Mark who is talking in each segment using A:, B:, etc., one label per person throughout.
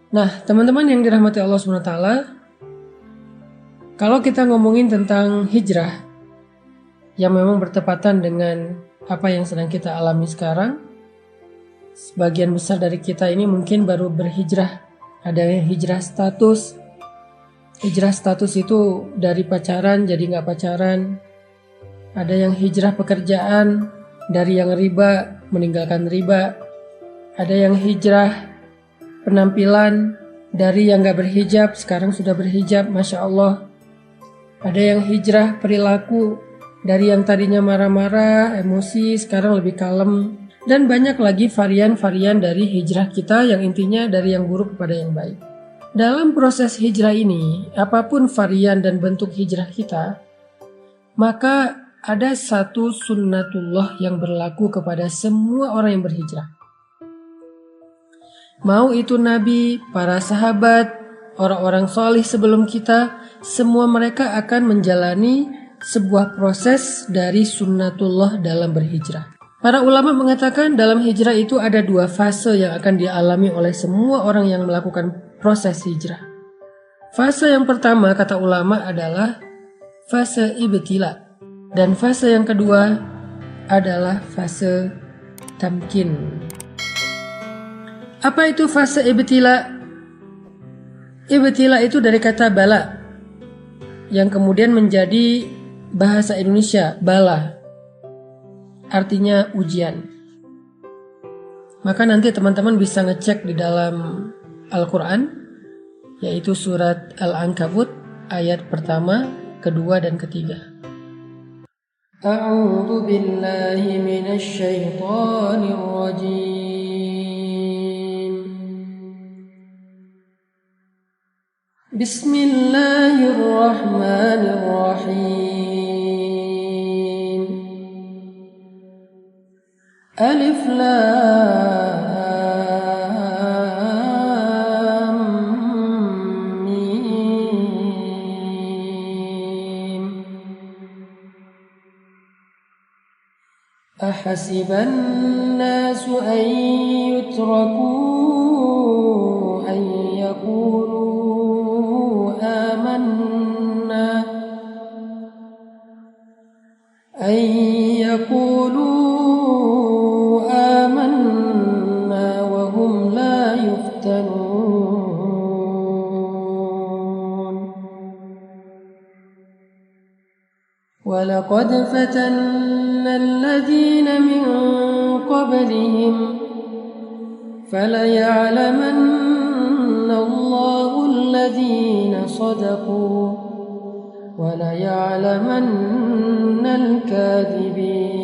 A: Nah, teman-teman yang dirahmati Allah SWT, kalau kita ngomongin tentang hijrah yang memang bertepatan dengan apa yang sedang kita alami sekarang, sebagian besar dari kita ini mungkin baru berhijrah. Ada yang hijrah status. Hijrah status itu dari pacaran jadi nggak pacaran. Ada yang hijrah pekerjaan, dari yang riba meninggalkan riba. Ada yang hijrah penampilan, dari yang gak berhijab sekarang sudah berhijab, Masya Allah. Ada yang hijrah perilaku, dari yang tadinya marah-marah, emosi, sekarang lebih kalem. Dan banyak lagi varian-varian dari hijrah kita yang intinya dari yang buruk kepada yang baik. Dalam proses hijrah ini, apapun varian dan bentuk hijrah kita, maka ada satu sunnatullah yang berlaku kepada semua orang yang berhijrah. Mau itu nabi, para sahabat, orang-orang solih sebelum kita, semua mereka akan menjalani sebuah proses dari sunnatullah dalam berhijrah. Para ulama mengatakan dalam hijrah itu ada dua fase yang akan dialami oleh semua orang yang melakukan proses hijrah. Fase yang pertama kata ulama adalah fase ibtila, dan fase yang kedua adalah fase tamkin. Apa itu fase ibtila? Ibtila itu dari kata bala, yang kemudian menjadi bahasa Indonesia bala, artinya ujian. Maka nanti teman-teman bisa ngecek di dalam Al-Quran, yaitu surat Al-Ankabut ayat pertama, kedua, dan ketiga. A'udzu billahi minasy syaithanir rajim. Bismillahirrahmanirrahim. Alif Lam Mim. Ahasiban nasu an yutraku an yaqulu آمنا أن يقولوا آمنا وهم لا يفتنون ولقد فتنا الذين من قبلهم فليعلمن الله الذين صدقوا وليعلمن الكاذبين.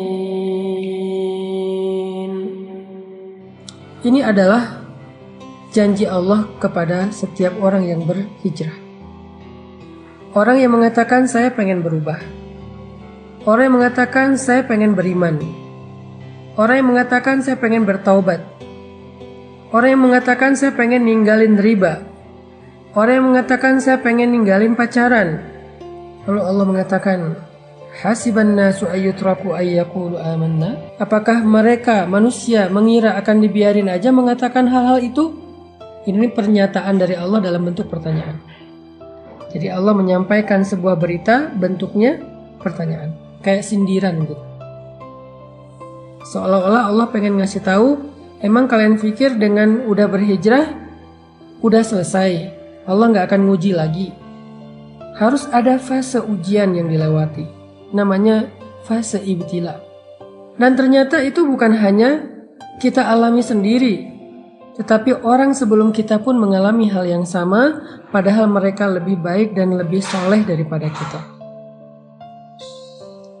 A: Ini adalah janji Allah kepada setiap orang yang berhijrah. Orang yang mengatakan saya pengen berubah. Orang yang mengatakan saya pengen beriman. Orang yang mengatakan saya pengen bertaubat. Orang yang mengatakan saya pengen ninggalin riba. Orang yang mengatakan saya pengen ninggalin pacaran. Lalu Allah mengatakan, hasiban nasu ayyutraku ayyaqulu amanna. Apakah mereka manusia mengira akan dibiarin aja mengatakan hal-hal itu? Ini pernyataan dari Allah dalam bentuk pertanyaan. Jadi Allah menyampaikan sebuah berita bentuknya pertanyaan, kayak sindiran gitu. Seolah-olah Allah pengen ngasih tahu, emang kalian pikir dengan udah berhijrah udah selesai? Allah gak akan nguji lagi. Harus ada fase ujian yang dilewati, namanya fase ibtila. Dan ternyata itu bukan hanya kita alami sendiri, tetapi orang sebelum kita pun mengalami hal yang sama, padahal mereka lebih baik dan lebih soleh daripada kita.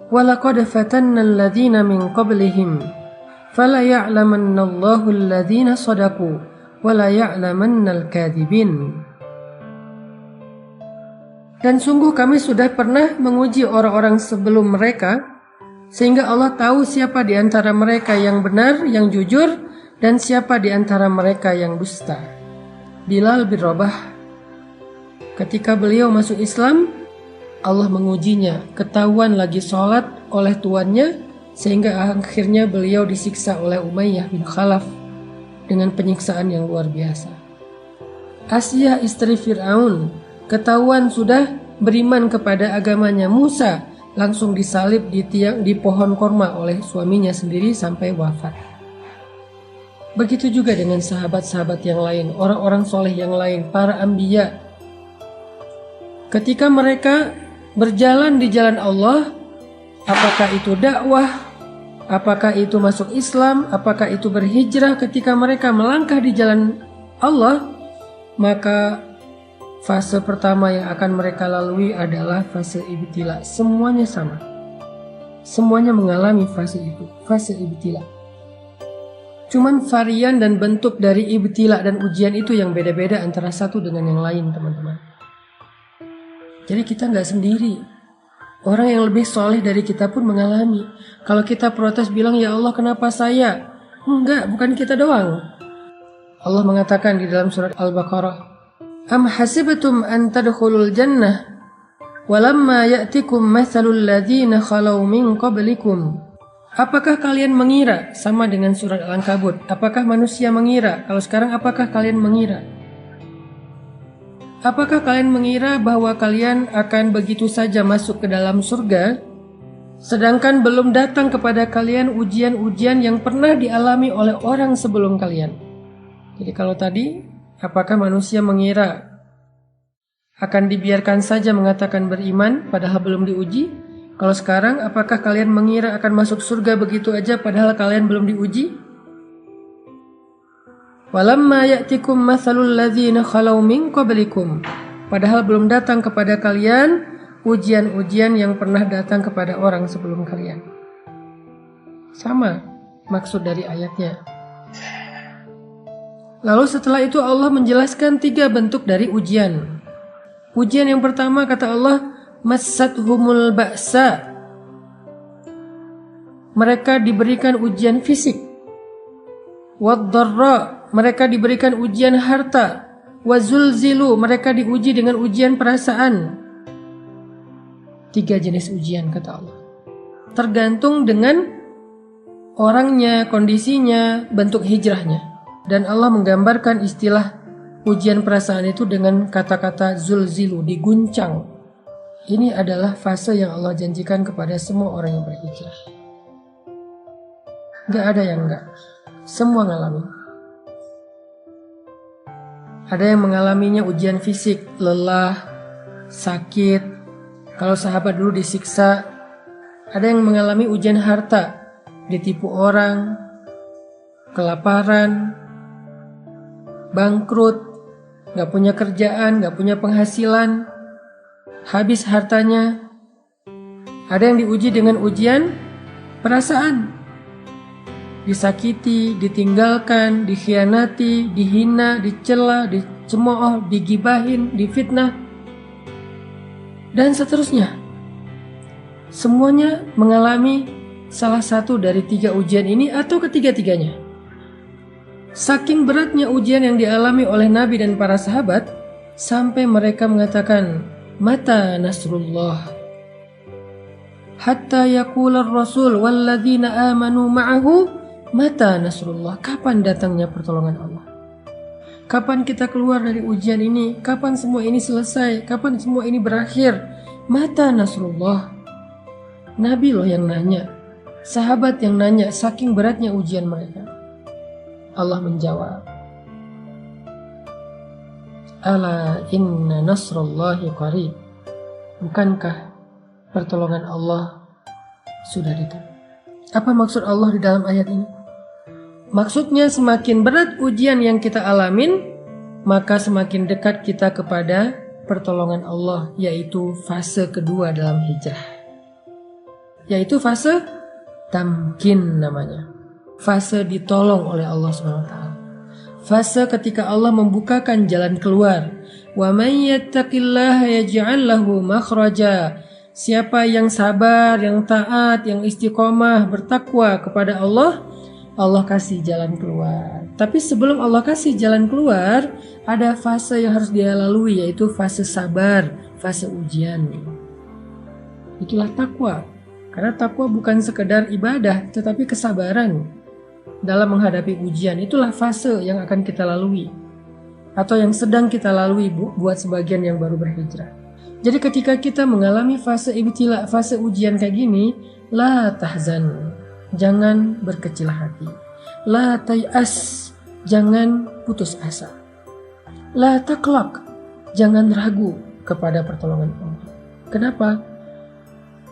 A: وَلَقَدْ فَتَنَّا الَّذِينَ مِنْ قَبْلِهِمْ فَلَيَعْلَمَنَّ اللَّهُ الَّذِينَ صَدَقُوا وَلَيَعْلَمَنَّ الْكَاذِبِينَ. Dan sungguh kami sudah pernah menguji orang-orang sebelum mereka, sehingga Allah tahu siapa di antara mereka yang benar, yang jujur, dan siapa di antara mereka yang dusta. Bilal bin Rabah, ketika beliau masuk Islam, Allah mengujinya, ketahuan lagi sholat oleh tuannya, sehingga akhirnya beliau disiksa oleh Umayyah bin Khalaf dengan penyiksaan yang luar biasa. Asyah istri Fir'aun ketahuan sudah beriman kepada agamanya Musa, langsung disalib di pohon korma oleh suaminya sendiri sampai wafat. Begitu juga dengan sahabat-sahabat yang lain, orang-orang soleh yang lain, para anbiya. Ketika mereka berjalan di jalan Allah, apakah itu dakwah, apakah itu masuk Islam, apakah itu berhijrah, ketika mereka melangkah di jalan Allah, maka fase pertama yang akan mereka lalui adalah fase ibtila. Semuanya sama. Semuanya mengalami fase itu, fase ibtila. Cuman varian dan bentuk dari ibtila dan ujian itu yang beda-beda antara satu dengan yang lain, teman-teman. Jadi kita nggak sendiri. Orang yang lebih soleh dari kita pun mengalami. Kalau kita protes bilang, ya Allah kenapa saya? Enggak, bukan kita doang. Allah mengatakan di dalam surat Al-Baqarah, Am hasibtum an tadkhulul jannah walamma ya'tikum mathalul ladzina khalau min qablikum. Apakah kalian mengira, sama dengan surat Al-Ankabut, apakah manusia mengira? Kalau sekarang apakah kalian mengira? Apakah kalian mengira bahwa kalian akan begitu saja masuk ke dalam surga, sedangkan belum datang kepada kalian ujian-ujian yang pernah dialami oleh orang sebelum kalian? Jadi kalau tadi, apakah manusia mengira akan dibiarkan saja mengatakan beriman padahal belum diuji? Kalau sekarang, apakah kalian mengira akan masuk surga begitu aja padahal kalian belum diuji? Walamma ya'tikum mathalul ladzina khalau min qablikum. Padahal belum datang kepada kalian ujian-ujian yang pernah datang kepada orang sebelum kalian. Sama maksud dari ayatnya. Lalu setelah itu Allah menjelaskan 3 bentuk dari ujian. Ujian yang pertama kata Allah, massathumul ba'sa. Mereka diberikan ujian fisik. Wad-dharra, mereka diberikan ujian harta. Wazulzilu, mereka diuji dengan ujian perasaan. 3 jenis ujian kata Allah. Tergantung dengan orangnya, kondisinya, bentuk hijrahnya. Dan Allah menggambarkan istilah ujian perasaan itu dengan kata-kata zulzilu, diguncang. Ini adalah fase yang Allah janjikan kepada semua orang yang berhijrah. Gak ada yang enggak. Semua ngalamin. Ada yang mengalaminya ujian fisik, lelah, sakit. Kalau sahabat dulu disiksa. Ada yang mengalami ujian harta, ditipu orang, kelaparan, bangkrut, gak punya kerjaan, gak punya penghasilan, habis hartanya. Ada yang diuji dengan ujian perasaan, disakiti, ditinggalkan, dikhianati, dihina, dicela, dicemooh, digibahin, difitnah, dan seterusnya. Semuanya mengalami salah satu dari 3 ujian ini atau ketiga-tiganya. Saking beratnya ujian yang dialami oleh Nabi dan para sahabat, sampai mereka mengatakan, Mata nasrullah. Hatta yaqular rasul walladzina amanu ma'ahu, Mata nasrullah. Kapan datangnya pertolongan Allah? Kapan kita keluar dari ujian ini? Kapan semua ini selesai? Kapan semua ini berakhir? Mata nasrullah. Nabi loh yang nanya, sahabat yang nanya, saking beratnya ujian mereka. Allah menjawab, Ala inna nasrullahi qarib. Bukankah pertolongan Allah sudah dekat? Apa maksud Allah di dalam ayat ini? Maksudnya semakin berat ujian yang kita alamin, maka semakin dekat kita kepada pertolongan Allah, yaitu fase kedua dalam hijrah. Yaitu fase tamkin namanya. Fase ditolong oleh Allah SWT. Fase ketika Allah membukakan jalan keluar. Wa may yattaqillaha yaj'al lahu makhraja. Siapa yang sabar, yang taat, yang istiqomah, bertakwa kepada Allah, Allah kasih jalan keluar. Tapi sebelum Allah kasih jalan keluar, ada fase yang harus dia lalui, yaitu fase sabar, fase ujian. Itulah takwa. Karena takwa bukan sekedar ibadah, tetapi kesabaran dalam menghadapi ujian. Itulah fase yang akan kita lalui. atau yang sedang kita lalui buat sebagian yang baru berhijrah. Jadi ketika kita mengalami fase ibtila, fase ujian kayak gini, la tahzan, jangan berkecil hati. La tay'as, jangan putus asa. La taqlaq, jangan ragu kepada pertolongan Allah. Kenapa?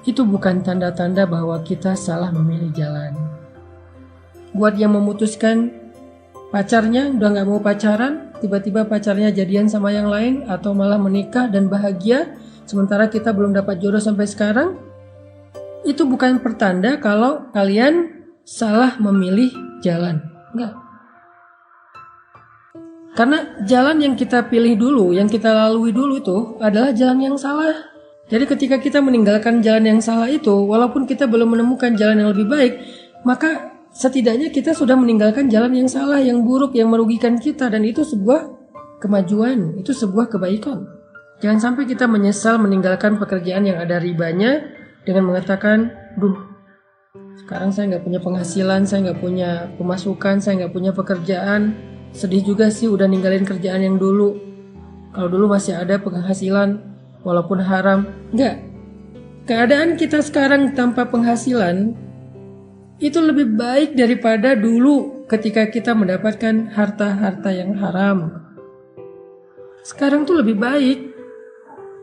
A: Itu bukan tanda-tanda bahwa kita salah memilih jalan. Buat yang memutuskan pacarnya udah gak mau pacaran, tiba-tiba pacarnya jadian sama yang lain atau malah menikah dan bahagia, sementara kita belum dapat jodoh sampai sekarang, itu bukan pertanda kalau kalian salah memilih jalan. Enggak. Karena jalan yang kita pilih dulu, yang kita lalui dulu itu adalah jalan yang salah. Jadi ketika kita meninggalkan jalan yang salah itu, walaupun kita belum menemukan jalan yang lebih baik, maka setidaknya kita sudah meninggalkan jalan yang salah, yang buruk, yang merugikan kita. Dan itu sebuah kemajuan, itu sebuah kebaikan. Jangan sampai kita menyesal meninggalkan pekerjaan yang ada ribanya dengan mengatakan, sekarang saya nggak punya penghasilan, saya nggak punya pemasukan, saya nggak punya pekerjaan. Sedih juga sih udah ninggalin kerjaan yang dulu. Kalau dulu masih ada penghasilan, walaupun haram. Nggak. Keadaan kita sekarang tanpa penghasilan itu lebih baik daripada dulu ketika kita mendapatkan harta-harta yang haram. Sekarang tuh lebih baik.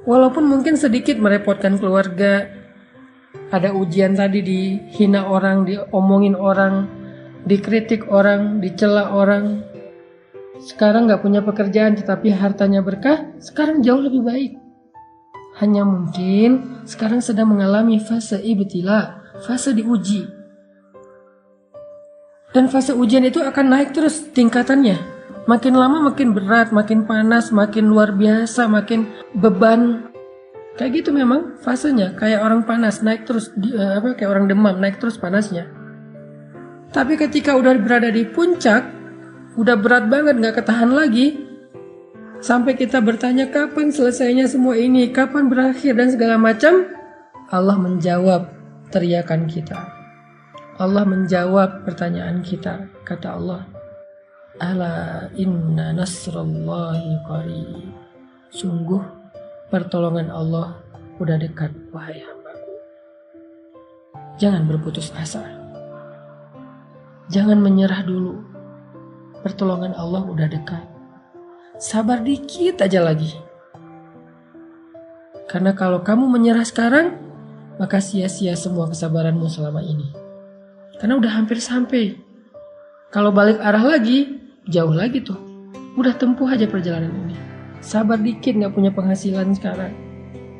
A: Walaupun mungkin sedikit merepotkan keluarga. Ada ujian tadi, dihina orang, diomongin orang, dikritik orang, dicela orang. Sekarang gak punya pekerjaan tetapi hartanya berkah, sekarang jauh lebih baik. Hanya mungkin sekarang sedang mengalami fase ibtila, fase diuji. Dan fase ujian itu akan naik terus tingkatannya. Makin lama makin berat, makin panas, makin luar biasa, makin beban. Kayak gitu memang fasenya, kayak orang panas naik terus, kayak orang demam naik terus panasnya. Tapi ketika udah berada di puncak, udah berat banget, gak ketahan lagi, sampai kita bertanya kapan selesainya semua ini, kapan berakhir dan segala macam, Allah menjawab teriakan kita. Allah menjawab pertanyaan kita. Kata Allah, ala inna nasrallahi qarib. Sungguh pertolongan Allah udah dekat, wahai hambaku. Jangan berputus asa. Jangan menyerah dulu. Pertolongan Allah udah dekat. Sabar dikit aja lagi. Karena kalau kamu menyerah sekarang, maka sia-sia semua kesabaranmu selama ini. Karena udah hampir sampai. Kalau balik arah lagi, jauh lagi tuh. Udah tempuh aja perjalanan ini. Sabar dikit gak punya penghasilan sekarang.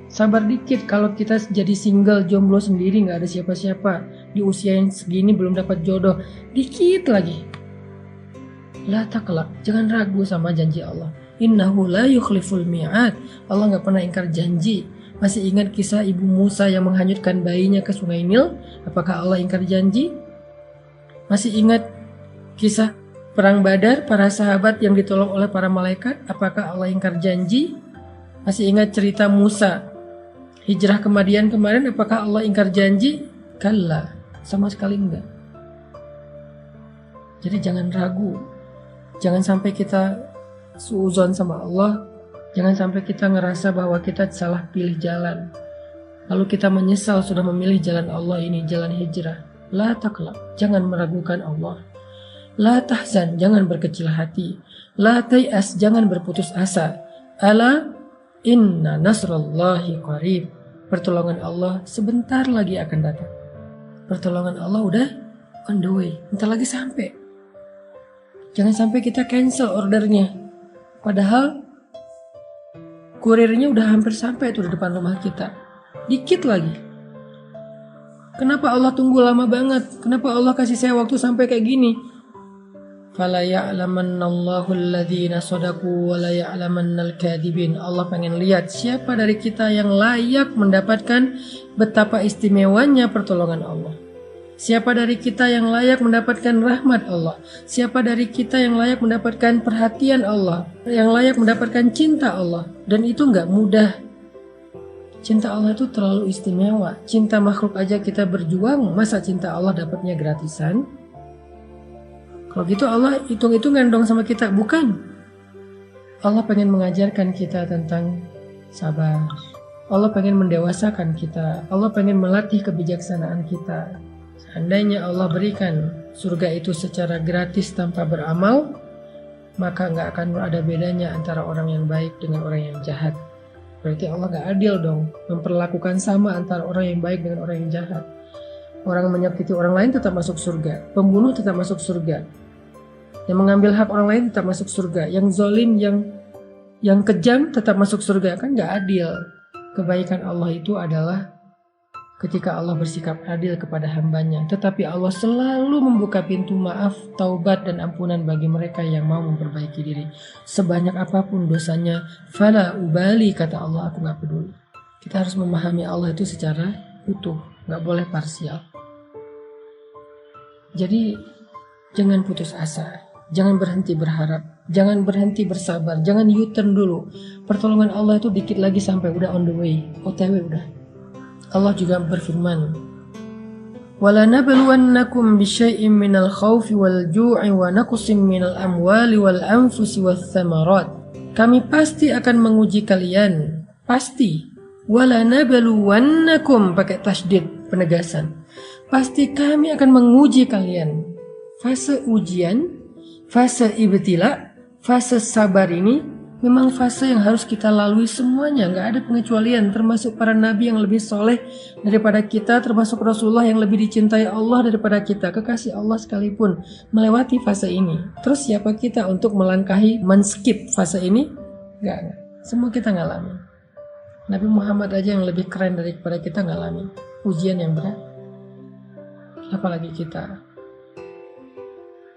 A: Sabar dikit kalau kita jadi single, jomblo sendiri, gak ada siapa-siapa. Di usia yang segini belum dapat jodoh. Dikit lagi. La taqlaq, jangan ragu sama janji Allah. Innahu la yukhliful mi'ad. Allah gak pernah ingkar janji. Masih ingat kisah ibu Musa yang menghanyutkan bayinya ke sungai Nil? Apakah Allah ingkar janji? Masih ingat kisah Perang Badar, para sahabat yang ditolong oleh para malaikat, apakah Allah ingkar janji? Masih ingat cerita Musa, hijrah ke Madian kemarin, apakah Allah ingkar janji? Kalla, sama sekali enggak. Jadi jangan ragu, jangan sampai kita suuzon sama Allah, jangan sampai kita ngerasa bahwa kita salah pilih jalan. Lalu kita menyesal sudah memilih jalan Allah ini, jalan hijrah. La taqlaq, jangan meragukan Allah. La tahzan, jangan berkecil hati. La tay'as, jangan berputus asa. Ala inna nasrallahi qarib. Pertolongan Allah sebentar lagi akan datang. Pertolongan Allah udah on the way, bentar lagi sampai. Jangan sampai kita cancel ordernya. Padahal kurirnya udah hampir sampai tuh di depan rumah kita. Dikit lagi. Kenapa Allah tunggu lama banget? Kenapa Allah kasih saya waktu sampai kayak gini? Fala ya'lamannallahu alladhina shadaqu wa la ya'lamannal kadhibin. Allah pengen lihat siapa dari kita yang layak mendapatkan betapa istimewanya pertolongan Allah. Siapa dari kita yang layak mendapatkan rahmat Allah. Siapa dari kita yang layak mendapatkan perhatian Allah, yang layak mendapatkan cinta Allah. Dan itu gak mudah. Cinta Allah itu terlalu istimewa. Cinta makhluk aja kita berjuang, masa cinta Allah dapatnya gratisan? Kalau gitu Allah hitung-hitungan dong sama kita, bukan? Allah pengen mengajarkan kita tentang sabar. Allah pengen mendewasakan kita. Allah pengen melatih kebijaksanaan kita. Seandainya Allah berikan surga itu secara gratis tanpa beramal, maka nggak akan ada bedanya antara orang yang baik dengan orang yang jahat. Berarti Allah nggak adil dong, memperlakukan sama antara orang yang baik dengan orang yang jahat. Orang menyakiti orang lain tetap masuk surga, pembunuh tetap masuk surga, yang mengambil hak orang lain tetap masuk surga, yang zalim, yang kejam tetap masuk surga. Kan nggak adil. Kebaikan Allah itu adalah ketika Allah bersikap adil kepada hambanya, tetapi Allah selalu membuka pintu maaf, taubat dan ampunan bagi mereka yang mau memperbaiki diri. Sebanyak apapun dosanya, fala ubali, kata Allah, aku gak peduli. Kita harus memahami Allah itu secara utuh, gak boleh parsial. Jadi jangan putus asa, jangan berhenti berharap, jangan berhenti bersabar, jangan U-turn dulu. Pertolongan Allah itu dikit lagi sampai udah on the way, OTW udah. Allah juga berfirman, وَلَنَبْلُوَنَّكُمْ بِشَيْءٍ مِّنَ الْخَوْفِ وَالْجُوعِ وَنَقْصٍ مِّنَ الْأَمْوَالِ وَالْأَنفُسِ وَالثَّمَرَاتِ. Kami pasti akan menguji kalian, pasti. وَلَنَبْلُوَنَّكُمْ, pakai tasydid, penegasan. Pasti kami akan menguji kalian. Fase ujian, fase ibtila, fase sabar ini memang fase yang harus kita lalui semuanya, gak ada pengecualian, termasuk para nabi yang lebih soleh daripada kita, termasuk Rasulullah yang lebih dicintai Allah daripada kita, kekasih Allah sekalipun melewati fase ini. Terus siapa kita untuk melangkahi, men-skip fase ini? Gak. Semua kita ngalamin. Nabi Muhammad aja yang lebih keren daripada kita ngalamin ujian yang berat. Apalagi kita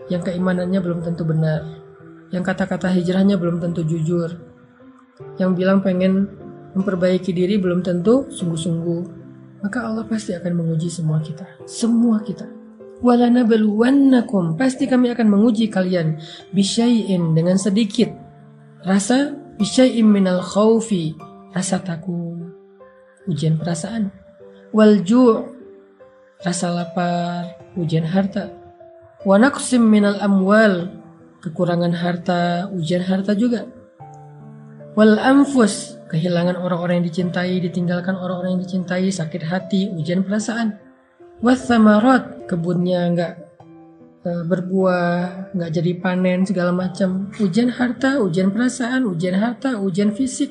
A: yang keimanannya belum tentu benar, yang kata-kata hijrahnya belum tentu jujur, yang bilang pengen memperbaiki diri belum tentu sungguh-sungguh. Maka Allah pasti akan menguji semua kita. Semua kita. وَلَنَبْلُوَنَّكُمْ, pasti kami akan menguji kalian. Bisyai'in, dengan sedikit rasa, bisyai'in minal khawfi, rasa takut, ujian perasaan. Wal-ju', rasa lapar, ujian harta. Wa naqsim minal amwal, kekurangan harta, ujian harta juga. Wal anfus, kehilangan orang-orang yang dicintai, ditinggalkan orang-orang yang dicintai, sakit hati, ujian perasaan. Was samarat, kebunnya nggak berbuah, nggak jadi panen, segala macam. Ujian harta, ujian perasaan, ujian harta, ujian fisik.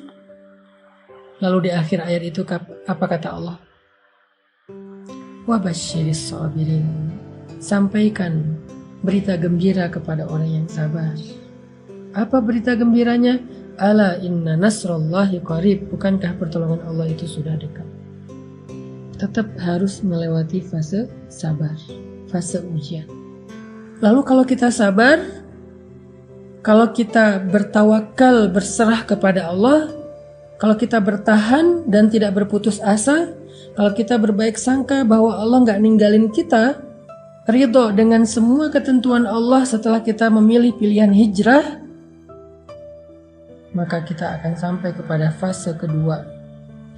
A: Lalu di akhir ayat itu apa kata Allah? Wa basyiris sabirin, sampaikan berita gembira kepada orang yang sabar. Apa berita gembiranya? Ala inna nasrallahi qarib, bukankah pertolongan Allah itu sudah dekat. Tetap harus melewati fase sabar, fase ujian. Lalu kalau kita sabar, kalau kita bertawakal, berserah kepada Allah, kalau kita bertahan dan tidak berputus asa, kalau kita berbaik sangka bahwa Allah gak ninggalin kita, ridho dengan semua ketentuan Allah setelah kita memilih pilihan hijrah, maka kita akan sampai kepada fase kedua,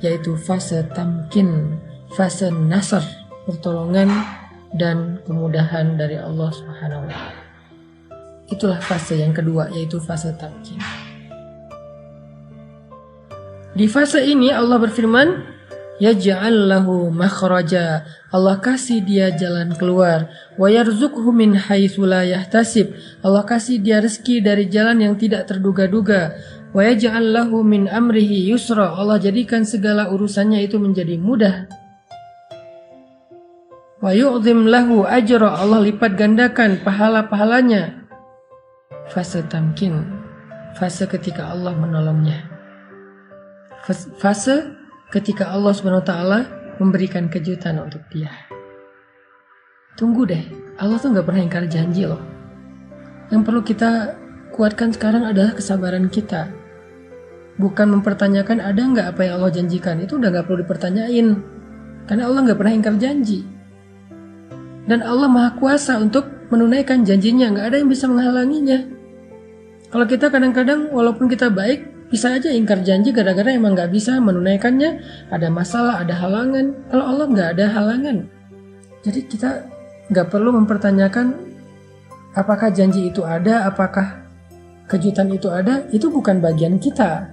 A: yaitu fase tamkin, fase nasr, pertolongan dan kemudahan dari Allah Subhanahu wa Ta'ala. Itulah fase yang kedua, yaitu fase tamkin. Di fase ini Allah berfirman, yaj'al lahu makhraja, Allah kasih dia jalan keluar, wa yarzuqhu min haitsu la yahtasib, Allah kasih dia rezeki dari jalan yang tidak terduga-duga, wa yaj'al lahu min amrihi yusra, Allah jadikan segala urusannya itu menjadi mudah, wa yu'zim lahu ajra, Allah lipat gandakan pahala-pahalanya. Fase tamkin, fase ketika Allah menolongnya, fase ketika Allah SWT memberikan kejutan untuk dia. Tunggu deh, Allah tuh gak pernah ingkar janji loh. Yang perlu kita kuatkan sekarang adalah kesabaran kita. Bukan mempertanyakan ada gak apa yang Allah janjikan. Itu udah gak perlu dipertanyain, karena Allah gak pernah ingkar janji. Dan Allah Maha Kuasa untuk menunaikan janjinya, gak ada yang bisa menghalanginya. Kalau kita kadang-kadang walaupun kita baik, bisa aja ingkar janji gara-gara emang gak bisa menunaikannya, ada masalah, ada halangan. Kalau Allah gak ada halangan. Jadi kita gak perlu mempertanyakan apakah janji itu ada, apakah kejutan itu ada, itu bukan bagian kita.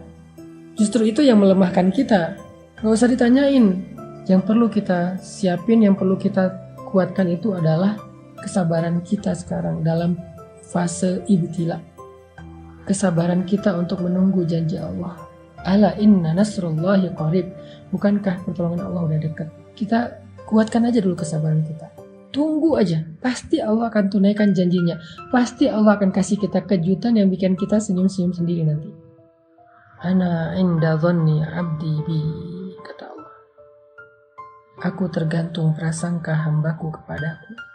A: Justru itu yang melemahkan kita. Gak usah ditanyain. Yang perlu kita siapin, yang perlu kita kuatkan itu adalah kesabaran kita sekarang dalam fase ibtila. Kesabaran kita untuk menunggu janji Allah. Ala inna nasrullahi qarib. Bukankah pertolongan Allah udah dekat? Kita kuatkan aja dulu kesabaran kita. Tunggu aja, pasti Allah akan tunaikan janjinya. Pasti Allah akan kasih kita kejutan yang bikin kita senyum-senyum sendiri nanti. Ana inda dhanni abdi bi, kata Allah. Aku tergantung prasangka hambaku kepadaku.